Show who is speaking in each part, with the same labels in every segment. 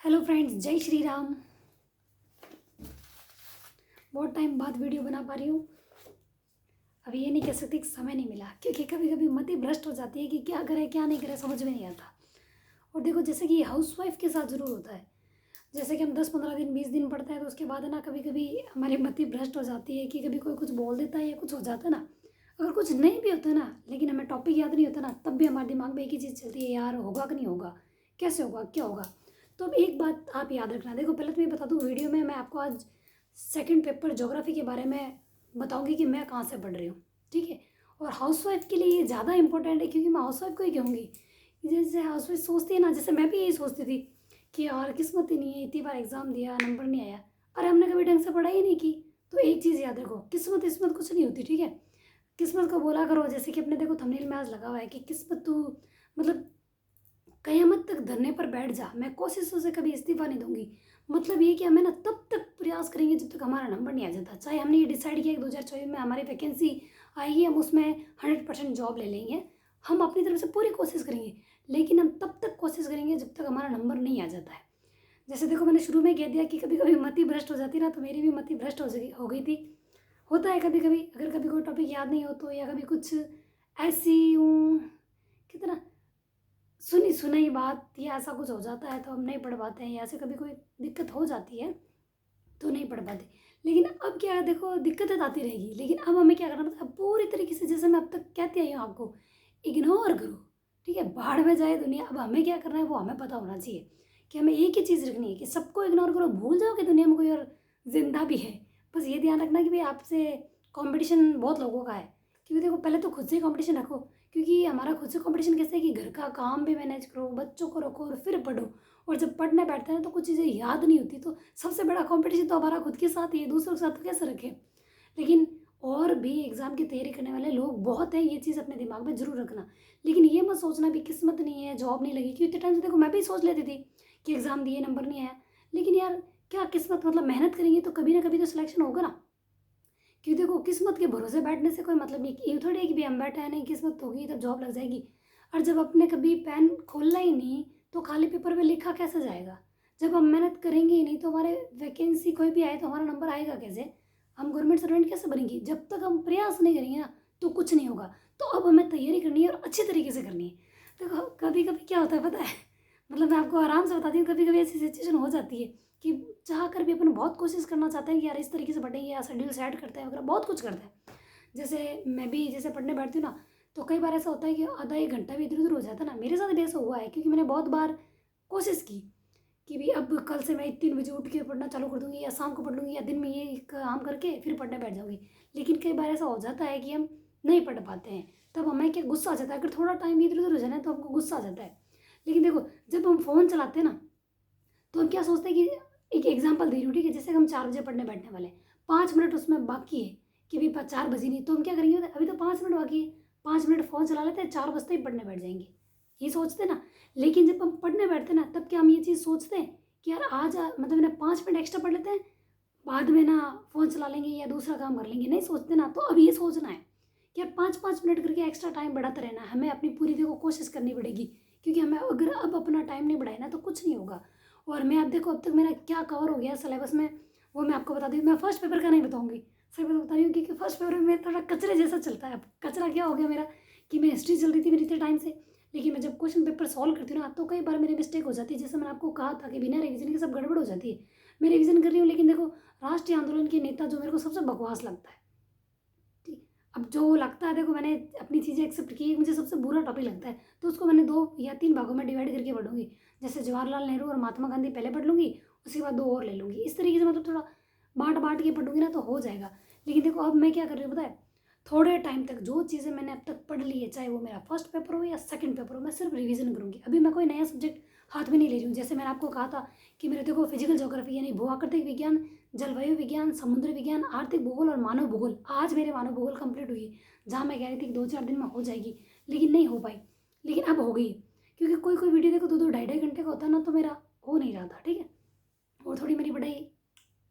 Speaker 1: Hello friends, जय श्री राम। बहुत time बाद वीडियो बना पा रही हूँ। अभी ये नहीं कह सकती कि समय नहीं मिला, क्योंकि कभी कभी मति भ्रष्ट हो जाती है कि क्या करे क्या नहीं करे, समझ में नहीं आता। और देखो, जैसे कि हाउसवाइफ के साथ ज़रूर होता है। जैसे कि हम 10-15 दिन 20 दिन पढ़ते हैं तो उसके बाद है ना, कभी कभी हमारी मति भ्रष्ट हो जाती है कि कभी कोई कुछ बोल देता है या कुछ हो जाता है ना। अगर कुछ नहीं भी होता ना, लेकिन हमें टॉपिक याद नहीं होता ना, तब भी हमारे दिमाग में एक ही चीज़ चलती है, यार होगा कि नहीं होगा, कैसे होगा, क्या होगा। तो अब एक बात आप याद रखना। देखो, पहले तो मैं बता दूँ, वीडियो में मैं आपको आज सेकंड पेपर ज्योग्राफी के बारे में बताऊंगी कि मैं कहाँ से पढ़ रही हूँ, ठीक है। और हाउसवाइफ के लिए ये ज़्यादा इंपॉर्टेंट है, क्योंकि मैं हाउसवाइफ को ही कहूँगी। जैसे हाउसवाइफ सोचती है ना, जैसे मैं भी यही सोचती थी कि यार किस्मत ही नहीं है, इतनी बार एग्ज़ाम दिया, नंबर नहीं आया। अरे हमने कभी ढंग से पढ़ाई नहीं की। तो एक चीज़ याद रखो, किस्मत किस्मत कुछ नहीं होती, ठीक है। किस्मत को बोला करो, जैसे कि अपने देखो थंबनेल में आज लगा हुआ है कि किस्मत तू मतलब कयामत तक धरने पर बैठ जा, मैं कोशिशों से कभी इस्तीफा नहीं दूंगी। मतलब ये कि हमें ना तब तक प्रयास करेंगे जब तक हमारा नंबर नहीं आ जाता। चाहे हमने ये डिसाइड किया कि 2024 में हमारी वैकेंसी आएगी, हम उसमें 100% जॉब ले लेंगे, हम अपनी तरफ से पूरी कोशिश करेंगे, लेकिन हम तब तक कोशिश करेंगे जब तक हमारा नंबर नहीं आ जाता है। जैसे देखो, मैंने शुरू में कह दिया कि कभी कभी मति भ्रष्ट हो जाती ना, तो मेरी भी मति भ्रष्ट हो गई थी। होता है कभी कभी, अगर कभी कोई टॉपिक याद नहीं हो तो, या कभी कुछ ऐसी यूँ कितना सुनी सुनाई बात या ऐसा कुछ हो जाता है तो हम नहीं पढ़ पाते हैं, या ऐसे कभी कोई दिक्कत हो जाती है तो नहीं पढ़ पाते। लेकिन अब क्या है, देखो दिक्कतें आती रहेगी, लेकिन अब हमें क्या करना पड़ता है, पूरी तरीके से, जैसे मैं अब तक कहती आई हूँ आपको, इग्नोर करो, ठीक है। बाहर में जाए दुनिया, अब हमें क्या करना है वो हमें पता होना चाहिए कि हमें एक ही चीज़ रखनी है कि सबको इग्नोर करो, भूल जाओ कि दुनिया में कोई और जिंदा भी है। बस ये ध्यान रखना कि भाई आपसे कंपटीशन बहुत लोगों का है। क्योंकि देखो, पहले तो खुद से कंपटीशन रखो, क्योंकि हमारा खुद से कंपटीशन कैसे है कि घर का काम भी मैनेज करो, बच्चों को रखो और फिर पढ़ो। और जब पढ़ने बैठते हैं तो कुछ चीज़ें याद नहीं होती, तो सबसे बड़ा कंपटीशन तो हमारा खुद के साथ ही है, दूसरों के साथ तो कैसे रखें। लेकिन और भी एग्ज़ाम की तैयारी करने वाले लोग बहुत हैं, ये चीज़ अपने दिमाग में जरूर रखना। लेकिन ये मत सोचना भी किस्मत नहीं है, जॉब नहीं लगी, क्योंकि इतने टाइम से देखो मैं भी सोच लेती थी कि एग्ज़ाम दिए, नंबर नहीं आया। लेकिन यार क्या किस्मत, मतलब मेहनत करेंगे तो कभी ना कभी तो सिलेक्शन होगा ना। क्योंकि देखो, किस्मत के भरोसे बैठने से कोई मतलब नहीं। ये थोड़ी है कि भी हम बैठे हैं, नहीं किस्मत होगी तब जॉब लग जाएगी। और जब अपने कभी पेन खोलना ही नहीं तो खाली पेपर पे लिखा कैसे जाएगा। जब हम मेहनत करेंगे ही नहीं तो हमारे वैकेंसी कोई भी आए तो हमारा नंबर आएगा कैसे, हम गवर्नमेंट सर्वेंट कैसे बनेंगे। जब तक हम प्रयास नहीं करेंगे ना तो कुछ नहीं होगा। तो अब हमें तैयारी करनी है और अच्छी तरीके से करनी है। देखो कभी कभी क्या होता है पता है, मतलब मैं आपको आराम से बताती हूँ, कभी कभी ऐसी सिचुएशन हो जाती है कि चाह कर भी अपन बहुत कोशिश करना चाहते हैं कि यार इस तरीके से पढ़ेंगे, या शेड्यूल सेट करते हैं वगैरह, बहुत कुछ करते हैं। जैसे मैं भी जैसे पढ़ने बैठती हूँ ना, तो कई बार ऐसा होता है कि आधा एक घंटा भी इधर उधर हो जाता है ना। मेरे साथ भी ऐसा हुआ है, क्योंकि मैंने बहुत बार कोशिश की कि भी अब कल से मैं 3 बजे उठ के पढ़ना चालू कर दूंगी, या शाम को पढ़ लूँगी, या दिन में ये काम करके फिर पढ़ने बैठ जाऊँगी। लेकिन कई बार ऐसा हो जाता है कि हम नहीं पढ़ पाते हैं, तब हमें क्या गुस्सा आ जाता है। अगर थोड़ा टाइम इधर उधर हो जाए ना तो हमको गुस्सा आ जाता है। लेकिन देखो, जब हम फ़ोन चलाते हैं ना, तो हम क्या सोचते हैं कि एक एग्जाम्पल दे रही हूँ, ठीक है। जैसे हम 4 बजे पढ़ने बैठने वाले हैं, 5 मिनट उसमें बाकी है कि भाई 4 बजे नहीं, तो हम क्या करेंगे, अभी तो 5 मिनट बाकी है, 5 मिनट फ़ोन चला लेते हैं, 4 बजते ही पढ़ने बैठ जाएंगे, ये सोचते हैं ना। लेकिन जब हम पढ़ने बैठते हैं ना, तब क्या हम ये चीज़ सोचते हैं कि यार आज मतलब ना 5 मिनट एक्स्ट्रा पढ़ लेते हैं, बाद में ना फ़ोन चला लेंगे या दूसरा काम कर लेंगे, नहीं सोचते ना। तो अब ये सोचना है कि यार 5-5 मिनट करके एक्स्ट्रा टाइम बढ़ाते रहना है, हमें अपनी पूरी देखो कोशिश करनी पड़ेगी। क्योंकि हमें अगर अब अपना टाइम नहीं बढ़ाए ना तो कुछ नहीं होगा। और मैं अब देखो, अब तक मेरा क्या कवर हो गया सिलेबस में, वो मैं आपको बता दी। मैं फर्स्ट पेपर का नहीं बताऊंगी, सही बात बता रही हूँ, क्योंकि फर्स्ट पेपर में थोड़ा कचरे जैसा चलता है। अब कचरा क्या हो गया मेरा, कि मैं हिस्ट्री चल रही थी मेरी इतने टाइम से, लेकिन मैं जब क्वेश्चन पेपर सॉल्व करती हूँ ना तो कई बार मेरी मिस्टेक हो जाती है। जैसे मैंने आपको कहा था कि बिना रिविजन के सब गड़बड़ हो जाती है। मैं रिविजन कर रही हूँ, लेकिन देखो राष्ट्रीय आंदोलन के नेता जो मेरे को सबसे बकवास लगता है, ठीक। अब जो लगता है, देखो मैंने अपनी चीज़ें एक्सेप्ट की, मुझे सबसे बुरा टॉपिक लगता है तो उसको मैंने 2 या 3 भागों में डिवाइड करके पढ़ूंगी। जैसे जवाहरलाल नेहरू और महात्मा गांधी पहले पढ़ लूँगी, उसके बाद 2 और ले लूँगी, इस तरीके से मतलब थोड़ा बांट बांट के पढ़ूंगी ना तो हो जाएगा। लेकिन देखो अब मैं क्या कर रही हूँ पता है, थोड़े टाइम तक जो चीज़ें मैंने अब तक पढ़ ली है, चाहे वो मेरा फर्स्ट पेपर हो या सेकंड पेपर हो, मैं सिर्फ रिवीजन करूँगी। अभी मैं कोई नया सब्जेक्ट हाथ में नहीं ले रही हूँ। जैसे मैंने आपको कहा था कि मेरे देखो फिजिकल ज्योग्राफी यानी भू आकृतिक विज्ञान, जलवायु विज्ञान, समुद्र विज्ञान, आर्थिक भूगोल और मानव भूगोल, आज मेरे मानव भूगोल कंप्लीट हुई है, जहाँ मैं कह रही थी कि 2-4 दिन में हो जाएगी, लेकिन नहीं हो पाई। लेकिन अब हो गई, क्योंकि कोई कोई वीडियो देखो 2-2 ढाई-ढाई घंटे का होता है ना, तो मेरा हो नहीं रहा था, ठीक है। और थोड़ी मेरी पढ़ाई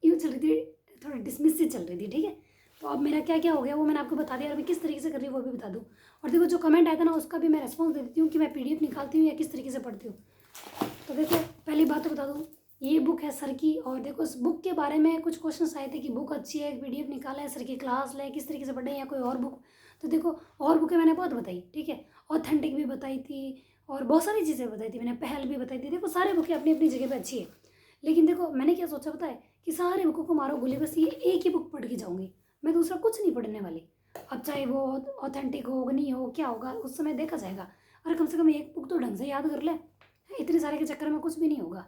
Speaker 1: यूँ चल रही थी, थोड़ी डिसमिस सी चल रही थी, ठीक है। तो अब मेरा क्या क्या हो गया वो मैंने आपको बता दिया, और मैं किस तरीके से कर रही हूँ वो भी बता दूँ। और देखो जो कमेंट आया था ना, उसका भी मैं रेस्पॉन्स दे देती हूँ कि मैं PDF निकालती हूँ या किस तरीके से पढ़ती हूँ। तो देखो पहली बात तो बता दूँ, ये बुक है सर की। और देखो इस बुक के बारे में कुछ क्वेश्चंस आए थे कि बुक अच्छी है, पीडीएफ निकाला है, सर की क्लास ले, किस तरीके से पढ़े, या कोई और बुक। तो देखो और बुकें मैंने बहुत बताई, ठीक है, ऑथेंटिक भी बताई थी और बहुत सारी चीज़ें बताई थी मैंने, पहल भी बताई थी। देखो सारी बुकें अपनी अपनी जगह पे अच्छी है, लेकिन देखो मैंने क्या सोचा पता है, कि सारी बुकों को मारो गोली, बस ये एक ही बुक पढ़ के जाऊँगी, मैं दूसरा कुछ नहीं पढ़ने वाली। अब चाहे वो ऑथेंटिक हो नहीं हो, क्या होगा उस समय देखा जाएगा। अरे कम से कम एक बुक तो ढंग से याद कर ले, इतने सारे के चक्कर में कुछ भी नहीं होगा।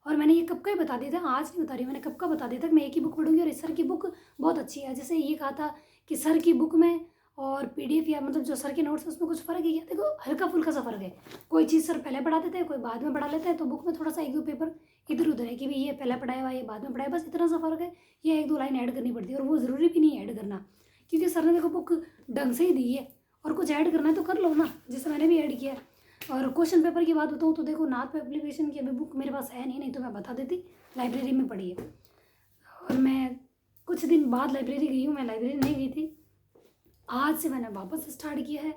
Speaker 1: और मैंने ये कब का ही बता दिया था, आज नहीं बता रही, मैंने कब का बता दिया था कि मैं एक ही बुक पढ़ूंगी। और इस सर की बुक बहुत अच्छी है। जैसे ये कहा था कि सर की बुक में और पीडीएफ या मतलब जो सर के नोट्स है उसमें कुछ फ़र्क है क्या? देखो हल्का फुल्का सा फ़र्क है। कोई चीज़ सर पहले पढ़ा देते हैं, कोई बाद में पढ़ा लेते हैं, तो बुक में थोड़ा सा एक दो पेपर इधर उधर है कि भाई ये पहले पढ़ाया हुआ ये बाद में पढ़ाया, बस इतना सा फ़र्क है। ये एक दो लाइन ऐड करनी पड़ती है, और वो ज़रूरी भी नहीं है ऐड करना, क्योंकि सर ने देखो बुक ढंग से ही दी है। और कुछ ऐड करना है तो कर लो ना, जैसे मैंने भी ऐड किया है। और क्वेश्चन पेपर की बात बताऊँ तो देखो नाथ एप्लीकेशन की अभी बुक मेरे पास है नहीं तो मैं बता देती, लाइब्रेरी में पढ़ी है। और मैं कुछ दिन बाद लाइब्रेरी गई हूँ, मैं लाइब्रेरी नहीं गई थी, आज से मैंने वापस स्टार्ट किया है।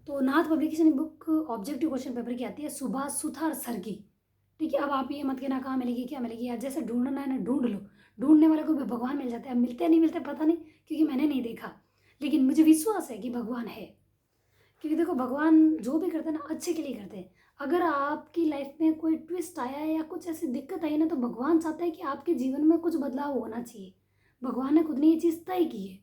Speaker 1: तो Nath publication book objective question paper की आती है, सुभाष सुथार सर की, ठीक है। अब आप ये मत कहना कहाँ मिलेगी क्या मिलेगी यार, जैसे ढूंढना है ना ढूंढ लो, ढूंढने वाले को भी भगवान मिल जाते हैं। अब मिलते नहीं मिलते पता नहीं, क्योंकि मैंने नहीं देखा, लेकिन मुझे विश्वास है कि भगवान है। क्योंकि देखो भगवान जो भी करते हैं ना अच्छे के लिए करते हैं। अगर आपकी लाइफ में कोई ट्विस्ट आया है या कुछ ऐसी दिक्कत आई ना, तो भगवान चाहता है कि आपके जीवन में कुछ बदलाव होना चाहिए। भगवान ने खुद ने ये चीज़ तय की है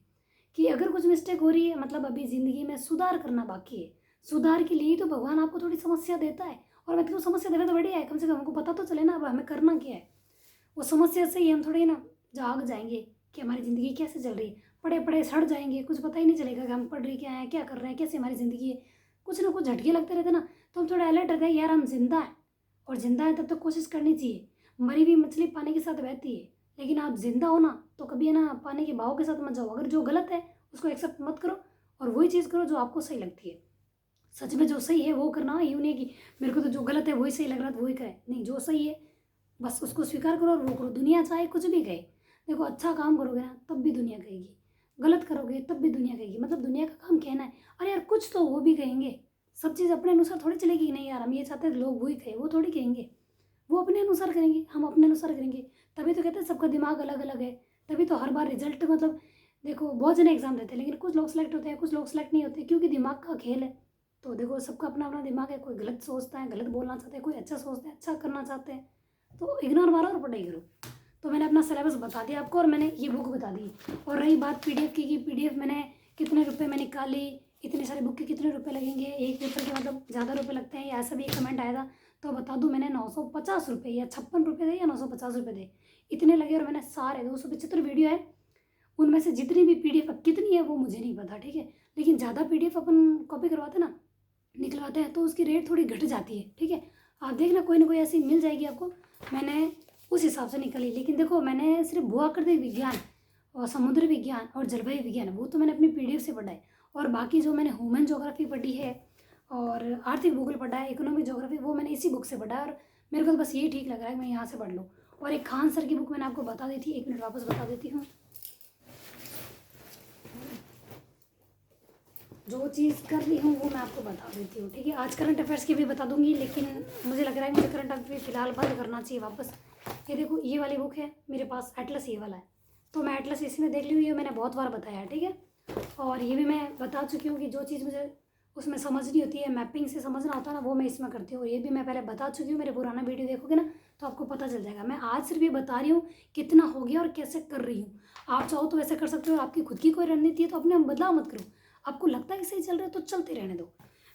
Speaker 1: कि अगर कुछ मिस्टेक हो रही है, मतलब अभी ज़िंदगी में सुधार करना बाकी है, सुधार के लिए ही तो भगवान आपको थोड़ी समस्या देता है। और मैं तो समस्या देवे तो बढ़िया है, कम से कम हमको पता तो चले ना अब हमें करना क्या है। वो समस्या से ही हम थोड़े ना जाग जाएंगे कि हमारी ज़िंदगी कैसे चल रही है। पढ़े पढ़े सड़ जाएंगे, कुछ पता ही नहीं चलेगा कि हम पढ़ रहे क्या हैं, क्या कर रहे हैं, कैसे हमारी ज़िंदगी है। कुछ ना कुछ झटके लगते रहते ना, तो हम थोड़ा अलर्ट रहते हैं यार हम जिंदा हैं। और जिंदा है तब तक कोशिश करनी चाहिए। मरी हुई मछली पानी के साथ बहती है, लेकिन आप जिंदा हो ना तो कभी है ना पानी के बहाव के साथ मत जाओ। अगर जो गलत है उसको एक्सेप्ट मत करो, और वही चीज़ करो जो आपको सही लगती है। सच में जो सही है वो करना, यूँ नहीं कि मेरे को तो जो गलत है वही सही लग रहा है तो वही करे, नहीं, जो सही है बस उसको स्वीकार करो और वो करो। दुनिया चाहे कुछ भी कहे, देखो अच्छा काम करोगे ना तब भी दुनिया कहेगी, गलत करोगे तब भी दुनिया कहेगी। मतलब दुनिया का काम कहना है, अरे यार कुछ तो वो भी कहेंगे। सब चीज़ अपने अनुसार थोड़ी चलेगी कि नहीं यार हम ये चाहते हैं लोग वही कहे, वो थोड़ी कहेंगे। वो अपने अनुसार करेंगे, हम अपने अनुसार करेंगे। तभी तो कहते हैं सबका दिमाग अलग अलग है। तभी तो हर बार रिजल्ट मतलब देखो बहुत जने एग्जाम देते हैं, लेकिन कुछ लोग सेलेक्ट होते हैं, कुछ लोग सेलेक्ट नहीं होते, क्योंकि दिमाग का खेल है। तो देखो सबका अपना अपना दिमाग है, कोई गलत सोचता है, गलत बोलना चाहता है, कोई अच्छा सोचता है, अच्छा करना चाहते हैं। तो इग्नोर मारो और पढ़ाई करो। तो मैंने अपना सिलेबस बता दिया आपको, और मैंने ये बुक बता दी। और रही बात पीडीएफ की, कि पीडीएफ मैंने कितने रुपए में निकाली, इतने सारे बुक के कितने रुपए लगेंगे, एक पेपर के मतलब ज़्यादा रुपए लगते हैं, या ऐसा भी एक कमेंट आया था। तो बता दूँ मैंने 950 रुपये या 56 रुपये दे या 950 रुपये दे, इतने लगे। और मैंने सारे 275 वीडियो है, उनमें से जितनी भी पीडीएफ अब कितनी है वो मुझे नहीं पता, ठीक है। लेकिन ज़्यादा पीडीएफ अपन कॉपी करवाते ना, निकलवाते हैं, तो उसकी रेट थोड़ी घट जाती है, ठीक है। आप देखना कोई ना कोई ऐसी मिल जाएगी आपको, मैंने उस हिसाब से निकाली। लेकिन देखो मैंने सिर्फ भूआकृति विज्ञान और समुद्र विज्ञान और जलवायु विज्ञान वो तो मैंने अपनी पीडीएफ से पढ़ा है। और बाकी जो मैंने ह्यूमन ज्योग्राफी पढ़ी है और आर्थिक भूगोल पढ़ा है, इकोनॉमिक ज्योग्राफी, वो मैंने इसी बुक से पढ़ा है। और मेरे को तो बस ये ठीक लग रहा है कि मैं यहाँ से पढ़ लूँ। और एक खान सर की बुक मैंने आपको बता दी थी, 1 मिनट वापस बता देती हूँ। जो चीज़ कर रही हूँ वो मैं आपको बता देती हूँ, ठीक है। आज करंट अफेयर्स की भी बता दूंगी, लेकिन मुझे लग रहा है मुझे करंट अफेयर फिलहाल बंद करना चाहिए वापस। ये देखो ये वाली बुक है मेरे पास, एटलस ये वाला है, तो मैं एटलस इसी में देख ली हुई है, मैंने बहुत बार बताया है, ठीक है। और ये भी मैं बता चुकी हूँ कि जो चीज़ मुझे उसमें समझनी होती है, मैपिंग से समझना होता है ना, वो मैं इसमें करती हूँ। ये भी मैं पहले बता चुकी हूँ, मेरे पुराना वीडियो देखोगे ना तो आपको पता चल जाएगा। मैं आज सिर्फ ये बता रही हूँ कितना हो गया और कैसे कर रही हूँ। आप चाहो तो वैसे कर सकते हो, आपकी खुद की कोई रणनीति है तो अपने बदलाव मत करो। आपको लगता है कि सही चल रहा है तो चलते रहने दो।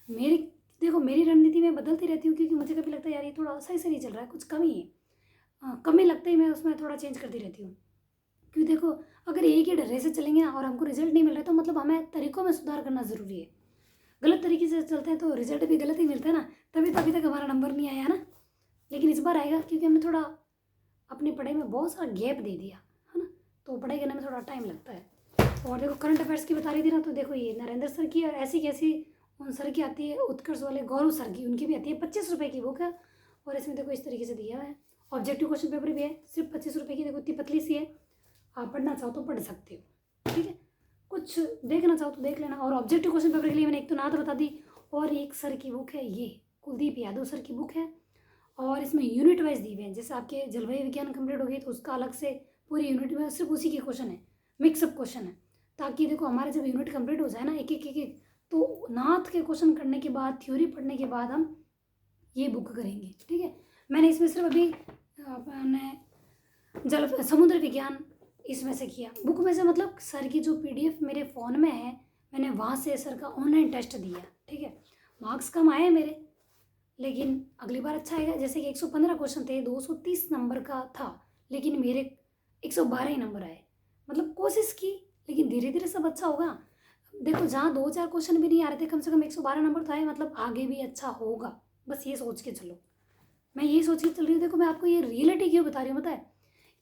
Speaker 1: मेरी देखो मेरी रणनीति मैं बदलती रहती हूँ, क्योंकि मुझे कभी लगता है यार ये थोड़ा सही से नहीं चल रहा है, कुछ कमी है। कमी लगता ही मैं उसमें थोड़ा चेंज करती रहती हूँ। क्योंकि देखो अगर एक ही ढर्रे से चलेंगे ना और हमको रिजल्ट नहीं मिल रहा है, तो मतलब हमें तरीकों में सुधार करना ज़रूरी है। गलत तरीके से चलते हैं तो रिजल्ट भी गलत ही मिलता है ना, तभी तो अभी तक हमारा नंबर नहीं आया ना। लेकिन इस बार आएगा, क्योंकि हमने थोड़ा अपनी पढ़ाई में बहुत सारा गैप दे दिया है ना, तो पढ़ाई करने में थोड़ा टाइम लगता है। और देखो करंट अफेयर्स की बता रही थी ना, तो देखो ये नरेंद्र सर की और ऐसी कैसी उन सर की आती है, उत्कर्ष वाले गौरव सर की, उनकी भी आती है 25 रुपये की बुक है। और इसमें देखो इस तरीके से दिया हुआ है, ऑब्जेक्टिव क्वेश्चन पेपर भी है, सिर्फ 25 रुपये की। देखो इतनी पतली सी है, आप पढ़ना चाहो तो पढ़ सकते हो, ठीक है। कुछ देखना चाहो तो देख लेना। और ऑब्जेक्टिव क्वेश्चन पेपर के लिए मैंने एक तो नात बता दी, और एक सर की बुक है, ये कुलदीप यादव सर की बुक है। और इसमें यूनिट वाइज दिए हुए हैं। जैसे आपके जलवायु विज्ञान कंप्लीट हो गई तो उसका अलग से पूरी यूनिट में सिर्फ उसी के क्वेश्चन है, मिक्सअप क्वेश्चन है, ताकि देखो हमारे जब यूनिट कंप्लीट हो जाए ना एक एक एक एक, तो नाथ के क्वेश्चन करने के बाद, थ्योरी पढ़ने के बाद हम ये बुक करेंगे। ठीक है, मैंने इसमें सिर्फ अभी अपने समुद्र विज्ञान इसमें से किया बुक में से, मतलब सर की जो PDF मेरे फ़ोन में है, मैंने वहाँ से सर का ऑनलाइन टेस्ट दिया। ठीक है, मार्क्स कम आए मेरे, लेकिन अगली बार अच्छा आएगा। जैसे कि 115 क्वेश्चन थे, 230 नंबर का था, लेकिन मेरे 112 ही नंबर आए। मतलब कोशिश की, लेकिन धीरे धीरे सब अच्छा होगा। देखो जहाँ 2-4 क्वेश्चन भी नहीं आ रहे थे, कम से कम 112 नंबर तो आए, मतलब आगे भी अच्छा होगा। बस ये सोच के चलो, मैं ये सोच के चल रही हूँ। देखो मैं आपको ये रियलिटी क्यों बता रही हूँ पता है,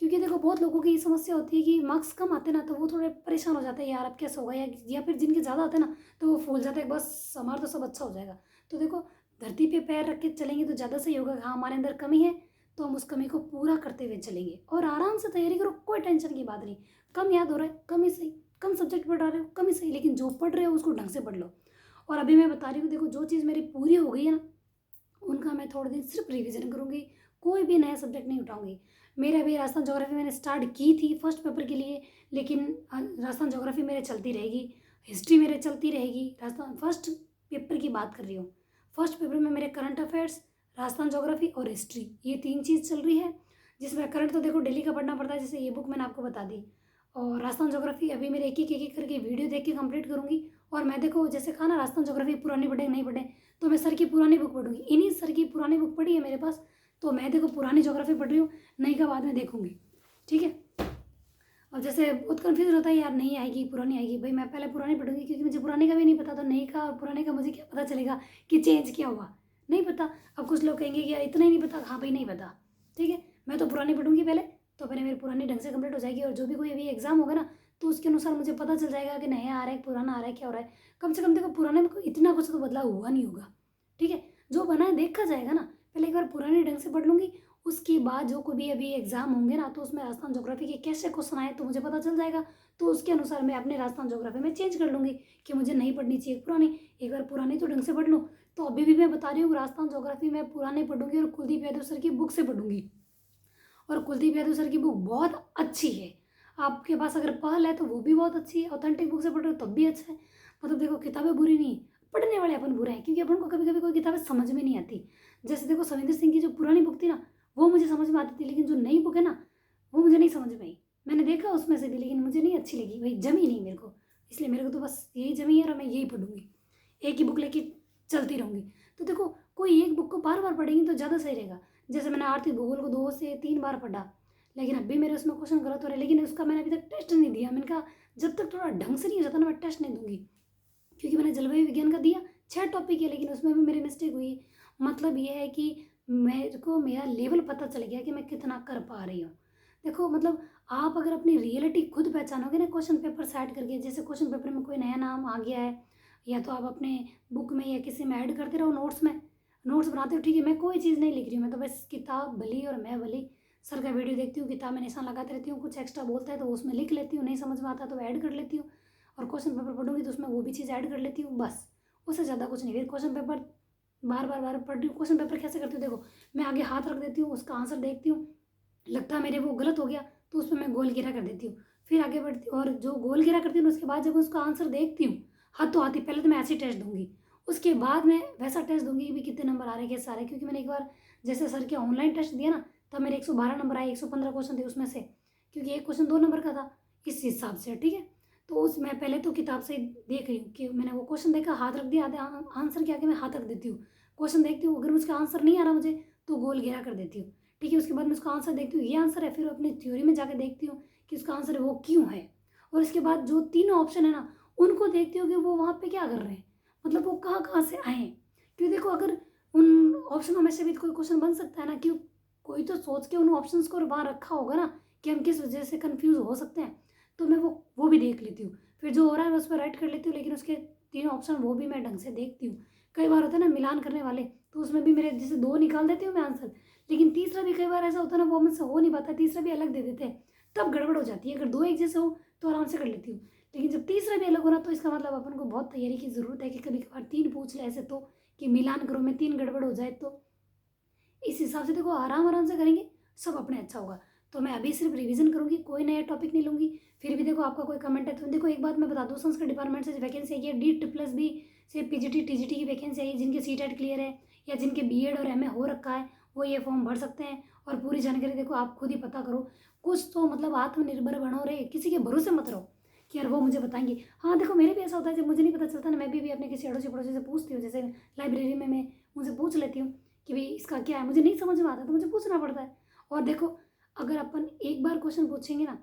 Speaker 1: क्योंकि देखो बहुत लोगों की ये समस्या होती है कि मार्क्स कम आते ना तो वो थोड़े परेशान हो जाते हैं, यार अब कैसे होगा, या फिर जिनके ज़्यादा आते हैं ना तो वो फूल जाते हैं, बस हमारा तो सब अच्छा हो जाएगा। तो देखो धरती पे पैर रख के चलेंगे तो ज़्यादा सही होगा। हाँ हमारे अंदर कमी है तो हम उस कमी को पूरा करते हुए चलेंगे, और आराम से तैयारी करो, कोई टेंशन की बात नहीं। कम याद हो रहा है, कम ही सही, कम सब्जेक्ट पढ़ा रहे हो, कम ही सही, लेकिन जो पढ़ रहे हो उसको ढंग से पढ़ लो। और अभी मैं बता रही हूँ, देखो जो चीज़ मेरी पूरी हो गई है ना, उनका मैं थोड़े दिन सिर्फ रिवीजन करूँगी, कोई भी नया सब्जेक्ट नहीं उठाऊंगी। मेरा भी राजस्थान ज्योग्राफी मैंने स्टार्ट की थी फर्स्ट पेपर के लिए, लेकिन राजस्थान ज्योग्राफी मेरे चलती रहेगी, हिस्ट्री मेरे चलती रहेगी। राजस्थान फर्स्ट पेपर की बात कर रही हूँ, फर्स्ट पेपर में मेरे करंट अफेयर्स, राजस्थान ज्योग्राफी और हिस्ट्री, ये 3 चीज़ चल रही है। जिसमें करंट तो देखो डेली का पढ़ना पड़ता है, जैसे ये बुक मैंने आपको बता दी। और राजस्थान ज्योग्राफी अभी मेरे एक एक करके वीडियो देख के कंप्लीट करूँगी। और मैं देखो जैसे कहा ना, राजस्थान ज्योग्राफी पुरानी पढ़े नहीं पढ़े, तो मैं सर की पुरानी बुक पढ़ूंगी। इन्हीं सर की पुरानी बुक पढ़ी है मेरे पास, तो मैं देखो पुरानी ज्योग्राफी पढ़ रही हूँ, नई का बाद में देखूंगी। ठीक है, और जैसे बहुत कन्फ्यूज होता है, यार नहीं आएगी पुरानी आएगी, भाई मैं पहले पुरानी पढ़ूंगी, क्योंकि मुझे पुराने का भी नहीं पता, तो नई का और पुराने का मुझे क्या पता चलेगा कि चेंज क्या हुआ, नहीं पता। अब कुछ लोग कहेंगे कि यार इतना ही नहीं पता, हाँ भाई नहीं पता। ठीक है, मैं तो पुरानी पढ़ूंगी पहले, तो पहले मेरी पुरानी ढंग से कंप्लीट हो जाएगी, और जो भी कोई अभी एग्जाम होगा ना तो उसके अनुसार मुझे पता चल जाएगा कि नया आ रहा है पुराना आ रहा है क्या हो रहा है। कम से कम देखो पुराने में कोई इतना कुछ तो बदलाव हुआ नहीं होगा। ठीक है, जो बना है देखा जाएगा ना, पहले एक बार पुराने ढंग से पढ़ लूंगी, उसके बाद जो कोई भी अभी एग्जाम होंगे ना तो उसमें राजस्थान ज्योग्राफी के कैसे क्वेश्चन आए तो मुझे पता चल जाएगा। तो उसके अनुसार मैं अपने राजस्थान ज्योग्राफी में चेंज कर लूँगी कि मुझे नहीं पढ़नी चाहिए पुरानी, एक बार पुरानी तो ढंग से पढ़ लूँ। तो अभी भी मैं बता रही हूँ, राजस्थान ज्योग्राफी मैं पुराने पढ़ूंगी और कुलदीप यादव सर की बुक से पढ़ूंगी। और कुलदीप यादव सर की बुक बहुत अच्छी है, आपके पास अगर पहल है तो वो भी बहुत अच्छी है, ऑथेंटिक बुक से पढ़ रहे हो तब भी अच्छा है। मतलब देखो किताबें बुरी नहीं, पढ़ने वाले अपन बुरे हैं, क्योंकि अपन को कभी कभी कोई किताबें समझ में नहीं आती। जैसे देखो सविंदर सिंह की जो पुरानी बुक थी ना वो मुझे समझ में आती थी, लेकिन जो नई बुक है ना वो मुझे नहीं समझ में आई। मैंने देखा उसमें से भी, लेकिन मुझे नहीं अच्छी लगी, भाई जमी नहीं मेरे को, इसलिए मेरे को तो बस यही जमी है और मैं यही पढ़ूंगी, एक ही बुक लेके चलती रहूंगी। तो देखो कोई एक बुक को बार बार पढ़ेंगी तो ज़्यादा सही रहेगा। जैसे मैंने आर्थिक भूगोल को 2 से 3 बार पढ़ा, लेकिन अभी मेरे उसमें क्वेश्चन गलत हो रहे, लेकिन उसका मैंने अभी तक टेस्ट नहीं दिया। मैंने कहा जब तक थोड़ा ढंग से नहीं हो जाता ना मैं टेस्ट नहीं दूंगी, क्योंकि मैंने जलवायु विज्ञान का दिया 6 टॉपिक है, लेकिन उसमें भी मेरी मिस्टेक हुई। मतलब ये है कि मेरे को मेरा लेवल पता चल गया कि मैं कितना कर पा रही हूँ। देखो मतलब आप अगर अपनी रियलिटी खुद पहचानोगे ना क्वेश्चन पेपर सेट करके, जैसे क्वेश्चन पेपर में कोई नया नाम आ गया है, या तो आप अपने बुक में या किसी में ऐड करते रहो, नोट्स में नोट्स बनाते हो। ठीक है, मैं कोई चीज़ नहीं लिख रही हूँ, मैं तो बस किताब भली और मैं भली, सर का वीडियो देखती हूँ, किताब में निशान लगाते रहती हूँ, कुछ एक्स्ट्रा बोलता है तो उसमें लिख लेती हूँ, नहीं समझ में आता तो ऐड कर लेती हूँ, और क्वेश्चन पेपर पढ़ूंगी तो उसमें वो भी चीज़ ऐड कर लेती हूँ, बस उससे ज़्यादा कुछ नहीं। फिर क्वेश्चन पेपर बार बार पढ़ रही हूँ। क्वेश्चन पेपर कैसे करती हूँ, देखो मैं आगे हाथ रख देती हूँ, उसका आंसर देखती हूँ, लगता है मेरे वो गलत हो गया तो उसमें मैं गोल घेरा कर देती हूँ, फिर आगे बढ़ती और जो गोल घेरा करती हूँ उसके बाद जब उसका आंसर देखती हूँ, हाथों हाथ ही पहले तो मैं ऐसे टेस्ट दूंगी, उसके बाद मैं वैसा टेस्ट दूंगी कि भी कितने नंबर आ रहे हैं कैसे आ रहे हैं। क्योंकि मैंने एक बार जैसे सर के ऑनलाइन टेस्ट दिया ना तब मेरे 112 नंबर आए, 115 क्वेश्चन थे उसमें से, क्योंकि एक क्वेश्चन 2 नंबर का था इस हिसाब से। ठीक है, तो उस मैं पहले तो किताब से देख रही हूँ कि मैंने वो क्वेश्चन देखा, हाथ रख दिया, आधे आंसर के आगे मैं हाथ रख देती हूँ, क्वेश्चन देखती हूँ, अगर उसका आंसर नहीं आ रहा मुझे तो गोल घेरा कर देती हूँ। ठीक है, उसके बाद मैं उसका आंसर देखती हूँ, ये आंसर है, फिर अपनी थ्योरी में जाकर देखती हूँ कि उसका आंसर है वो क्यों है, और इसके बाद जो तीनों ऑप्शन है ना उनको देखती हूँ कि वो वहाँ पे क्या कर रहे हैं, मतलब वो कहाँ कहाँ से आए हैं। क्योंकि देखो अगर उन ऑप्शनों में से भी कोई क्वेश्चन बन सकता है ना, कि कोई तो सोच के उन ऑप्शंस को वहाँ रखा होगा ना कि हम किस वजह से कंफ्यूज हो सकते हैं, तो मैं वो भी देख लेती हूँ, फिर जो हो रहा है मैं उस पर राइट कर लेती हूँ, लेकिन उसके 3 ऑप्शन वो भी मैं ढंग से देखती हूँ। कई बार होता है ना मिलान करने वाले, तो उसमें भी मेरे जैसे 2 निकाल देती हूँ मैं आंसर, लेकिन तीसरा भी कई बार ऐसा होता है ना वो मुझसे हो नहीं पाता, तीसरा भी अलग दे देते हैं, तब गड़बड़ हो जाती है। अगर 2 एक जैसे हो तो आराम से कर लेती हूँ, लेकिन जब तीसरा भी अलग हो ना तो इसका मतलब अपन को बहुत तैयारी की ज़रूरत है कि कभी कभार 3 पूछ ले ऐसे, तो कि मिलान करो में 3 गड़बड़ हो जाए तो इस हिसाब से देखो आराम आराम से करेंगे, सब अपने अच्छा होगा। तो मैं अभी सिर्फ रिवीजन करूँगी, कोई नया टॉपिक नहीं लूँगी। फिर भी देखो आपका कोई कमेंट है तो देखो एक बात मैं बता दूँ, संस्कृत डिपार्टमेंट से वैकेंसी आई है, D++ से पीजीटी टीजीटी की वैकेंसी आई है। जिनके सीटेट क्लियर है या जिनके बीएड और एमए हो रखा है वो ये फॉर्म भर सकते हैं। और पूरी जानकारी देखो आप खुद ही पता करो, कुछ तो मतलब आत्मनिर्भर बनो रे, किसी के भरोसे मत रहो कि यार वो मुझे बताएंगे। हाँ देखो मेरे भी ऐसा होता है, जब मुझे नहीं पता चलता ना, मैं भी अपने किसी अड़ोसी पड़ोसी से पूछती हूँ। जैसे लाइब्रेरी में मैं उनसे पूछ लेती हूँ कि भाई इसका क्या है, मुझे नहीं समझ में आता तो मुझे पूछना पड़ता है। और देखो अगर अपन एक बार क्वेश्चन पूछेंगे ना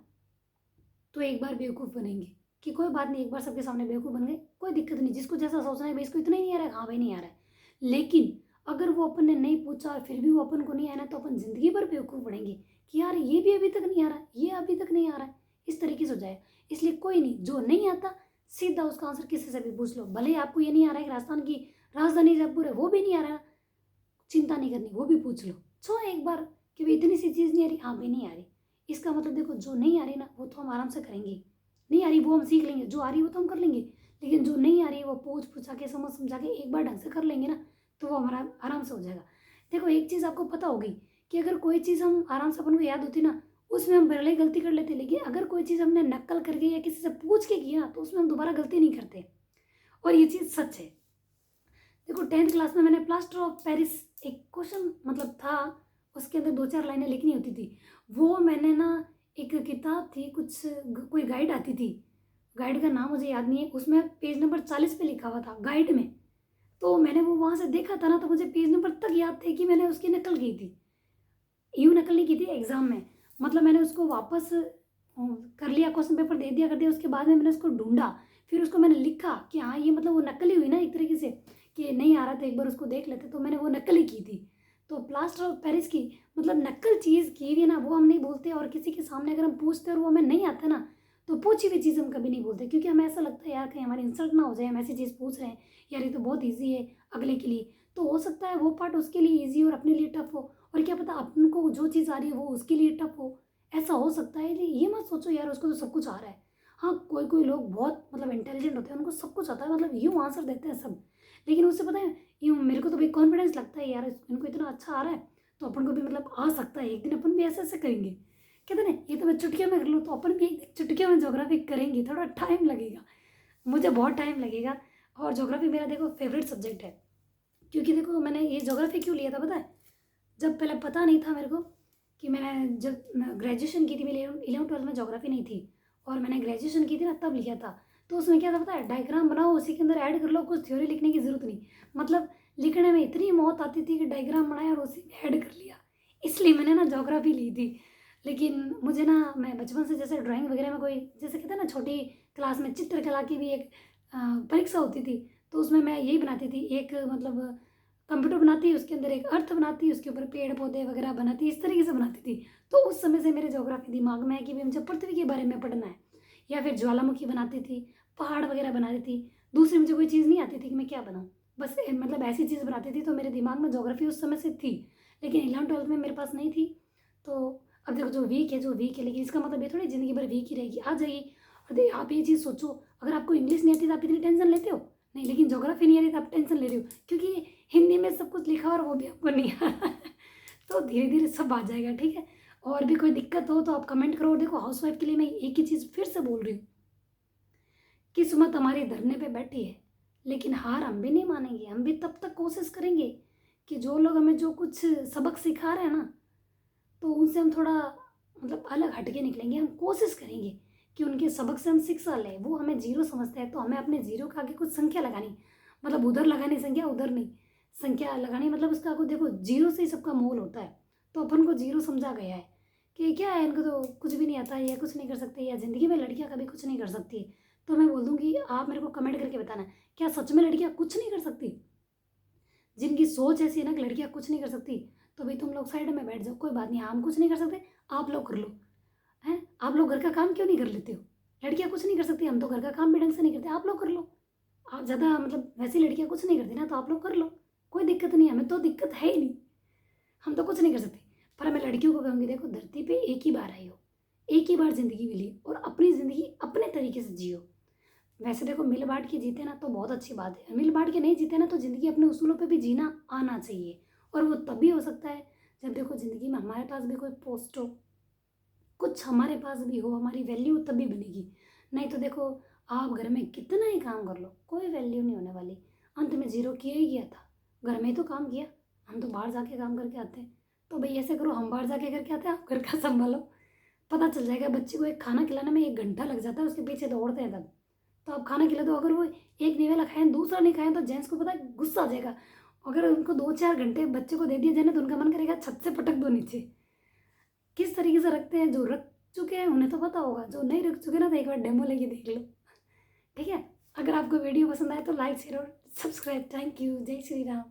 Speaker 1: तो एक बार बेवकूफ़ बनेंगे कि कोई बात नहीं, एक बार सबके सामने बेवकूफ़ बन गए, कोई दिक्कत नहीं। जिसको जैसा सोचना है भाई इसको इतना ही नहीं आ रहा है, हाँ भाई नहीं आ रहा है। लेकिन अगर वो अपन ने नहीं पूछा और फिर भी वो अपन को नहीं आया ना, तो अपन ज़िंदगी भर बेवकूफ़ बनेंगे कि यार ये भी अभी तक नहीं आ रहा है, ये अभी तक नहीं आ रहा है, इस तरीके से हो जाए। इसलिए कोई नहीं, जो नहीं आता सीधा उसका आंसर किसी से भी पूछ लो। भले ही आपको ये नहीं आ रहा है कि राजस्थान की राजधानी जयपुर है, वो भी नहीं आ रहा है, चिंता नहीं करनी, वो भी पूछ लो। एक बार कि भाई इतनी सी चीज़ नहीं आ रही, हाँ भाई नहीं आ रही। इसका मतलब देखो जो नहीं आ रही ना वो तो हम आराम से करेंगे, नहीं आ रही वो हम सीख लेंगे, जो आ रही है वो तो हम कर लेंगे। लेकिन जो नहीं आ रही है वो पूछ पूछा के समझ समझा के एक बार ढंग से कर लेंगे ना, तो वो हमारा आराम से हो जाएगा। देखो एक चीज़ आपको पता होगी कि अगर कोई चीज़ हम आराम से अपन को याद होती ना, उसमें हम भले ही गलती कर लेते, लेकिन अगर कोई चीज़ हमने नक्कल करके या किसी से पूछ के किया तो उसमें हम दोबारा गलती नहीं करते। और ये चीज़ सच है। देखो 10th क्लास में मैंने प्लास्टर ऑफ पेरिस एक क्वेश्चन मतलब था, उसके अंदर 2-4 लाइनें लिखनी होती थी। वो मैंने ना, एक किताब थी कुछ, कोई गाइड आती थी, गाइड का नाम मुझे याद नहीं है, उसमें पेज नंबर 40 पे लिखा हुआ था गाइड में। तो मैंने वो वहाँ से देखा था ना, तो मुझे पेज नंबर तक याद थे कि मैंने उसकी नकल की थी। यूँ नकल नहीं की थी एग्ज़ाम में, मतलब मैंने उसको वापस कर लिया, क्वेश्चन पेपर दे दिया कर दिया। उसके बाद में मैंने उसको ढूंढा, फिर उसको मैंने लिखा कि हाँ ये मतलब वो नकल ही हुई ना एक तरीके से, कि नहीं आ रहा था एक बार उसको देख लेते, तो मैंने वो नकल ही की थी। तो प्लास्टर ऑफ पेरिस की मतलब नकल चीज़ की हुई है ना, वो हम नहीं बोलते। और किसी के सामने अगर हम पूछते और वो हमें नहीं आता ना, तो पूछी हुई चीज़ हम कभी नहीं बोलते, क्योंकि हमें ऐसा लगता है यार कहीं हमारी इंसल्ट ना हो जाए, हम ऐसी चीज़ पूछ रहे हैं, यार ये तो बहुत ईजी है अगले के लिए। तो हो सकता है वो पार्ट उसके लिए ईजी और अपने लिए टफ हो, और क्या पता अपन को जो चीज़ आ रही है वो उसके लिए टफ हो, ऐसा हो सकता है। ये मत सोचो यार उसको तो सब कुछ आ रहा है। हाँ कोई कोई लोग बहुत मतलब इंटेलिजेंट होते हैं, उनको सब कुछ आता है, मतलब यूँ आंसर देते हैं सब। लेकिन उससे पता है यूँ मेरे को तो भाई कॉन्फिडेंस लगता है यार इनको इतना अच्छा आ रहा है, तो अपन को भी मतलब आ सकता है, एक दिन अपन भी ऐसे ऐसे करेंगे। कहते ना ये तो मैं चुटकियों में कर लूँ, तो अपन भी एक दिन चुटकियों में ज्योग्राफी करेंगे, थोड़ा टाइम लगेगा, मुझे बहुत टाइम लगेगा। और ज्योग्राफी मेरा देखो फेवरेट सब्जेक्ट है, क्योंकि देखो मैंने ये ज्योग्राफी क्यों लिया था पता है, जब पहले पता नहीं था मेरे को कि मैंने जब ग्रेजुएशन की थी, मेरी 11th 12th में ज्योग्राफी नहीं थी, और मैंने ग्रेजुएशन की थी ना तब लिया था। तो उसमें क्या था पता है, डायग्राम बनाओ उसी के अंदर ऐड कर लो, कुछ थ्योरी लिखने की ज़रूरत नहीं। मतलब लिखने में इतनी मौत आती थी कि डायग्राम बनाया और उसी में ऐड कर लिया, इसलिए मैंने ना ज्योग्राफी ली थी। लेकिन मुझे ना, मैं बचपन से जैसे ड्राइंग वगैरह में कोई, जैसे कहते हैं ना छोटी क्लास में चित्रकला की भी एक परीक्षा होती थी, तो उसमें मैं यही बनाती थी, एक मतलब कंप्यूटर बनाती, उसके अंदर एक अर्थ बनाती, उसके ऊपर पेड़ पौधे वगैरह बनाती, इस तरीके से बनाती थी। तो उस समय से मेरे ज्योग्राफी दिमाग में है कि भाई मुझे पृथ्वी के बारे में पढ़ना है। या फिर ज्वालामुखी बनाती थी, पहाड़ वगैरह बनाती थी। दूसरी मुझे कोई चीज़ नहीं आती थी कि मैं क्या बनाऊँ, बस मतलब ऐसी चीज़ बनाती थी, तो मेरे दिमाग में ज्योग्राफी उस समय से थी। लेकिन 11th 12th में मेरे पास नहीं थी। तो अब देखो जो वीक है जो वीक है, लेकिन इसका मतलब ये थोड़ी ज़िंदगी भर वीक ही रहेगी, आ जाएगी। और आप ये चीज़ सोचो, अगर आपको इंग्लिश नहीं आती तो आप इतनी टेंशन लेते हो नहीं, लेकिन ज्योग्राफी नहीं आ रही तो आप टेंशन ले रहे हो, क्योंकि हिंदी में सब कुछ लिखा और वो भी आपको नहीं आ रहा है। तो धीरे धीरे सब आ जाएगा, ठीक है। और भी कोई दिक्कत हो तो आप कमेंट करो। और देखो हाउसवाइफ के लिए मैं एक ही चीज़ फिर से बोल रही हूँ, किस्मत हमारी धरने पे बैठी है, लेकिन हार हम भी नहीं मानेंगे, हम भी तब तक कोशिश करेंगे कि जो लोग हमें जो कुछ सबक सिखा रहे हैं ना, तो उनसे हम थोड़ा मतलब अलग हटके निकलेंगे। हम कोशिश करेंगे कि उनके सबक से हम शिक्षा लें। वो हमें जीरो समझते हैं तो हमें अपने जीरो के आगे कुछ संख्या लगानी, मतलब उधर लगानी संख्या, उधर नहीं, संख्या लगानी, मतलब उसका आगे देखो जीरो से ही सबका मोल होता है। तो अपन को जीरो समझा गया है कि क्या है, इनको तो कुछ भी नहीं आता है या कुछ नहीं कर सकते, या ज़िंदगी में लड़कियाँ कभी कुछ नहीं कर सकती। तो मैं बोल दूँगी, आप मेरे को कमेंट करके बताना, क्या सच में लड़कियाँ कुछ नहीं कर सकती? जिनकी सोच ऐसी है ना कि लड़कियाँ कुछ नहीं कर सकती, तो भाई तुम लोग साइड में बैठ जाओ, कोई बात नहीं, हम कुछ नहीं कर सकते, आप लोग कर लो। हैं, आप लोग घर का काम क्यों नहीं कर लेते हो? लड़कियाँ कुछ नहीं कर सकती, हम तो घर का काम भी ढंग से नहीं करते, आप लोग कर लो। आप ज़्यादा मतलब वैसी लड़कियाँ कुछ नहीं करती ना, तो आप लोग कर लो, कोई दिक्कत नहीं है, हमें तो दिक्कत है ही नहीं, हम तो कुछ नहीं कर सकते। पर मैं लड़कियों को कहूँगी, देखो धरती पे एक ही बार आई हो, एक ही बार ज़िंदगी मिली, और अपनी ज़िंदगी अपने तरीके से जियो। वैसे देखो मिल बांट के जीते ना तो बहुत अच्छी बात है, मिल बांट के नहीं जीते ना तो ज़िंदगी अपने उसूलों पे भी जीना आना चाहिए। और वो तभी हो सकता है जब देखो ज़िंदगी में हमारे पास भी कोई पोस्ट हो, कुछ हमारे पास भी हो, हमारी वैल्यू तभी बनेगी। नहीं तो देखो आप घर में कितना ही काम कर लो, कोई वैल्यू नहीं होने वाली। अंत में जीरो किया ही किया था, घर में ही तो काम किया। हम तो बाहर जाके काम करके आते हैं। तो भाई ऐसे करो, हम बाहर जाके करके आते हैं, आप घर का संभालो। पता चल जाएगा। बच्चे को एक खाना खिलाने में 1 घंटा लग जाता है, उसके पीछे दौड़ते हैं तब। तो आप खाना खिला दो, अगर वो एक निवेला खाएं दूसरा नहीं खाएं तो जेंट्स को पता है गुस्सा आ जाएगा। अगर उनको 2-4 घंटे बच्चे को दे दिया जाए ना, तो उनका मन करेगा छत से पटक दो नीचे। किस तरीके से रखते हैं, जो रख चुके हैं उन्हें तो पता होगा, जो नहीं रख चुके ना तो एक बार डेमो लेके देख लो। ठीक है। अगर आपको वीडियो पसंद आए तो लाइक शेयर और सब्सक्राइब। Thank you. जय श्री राम।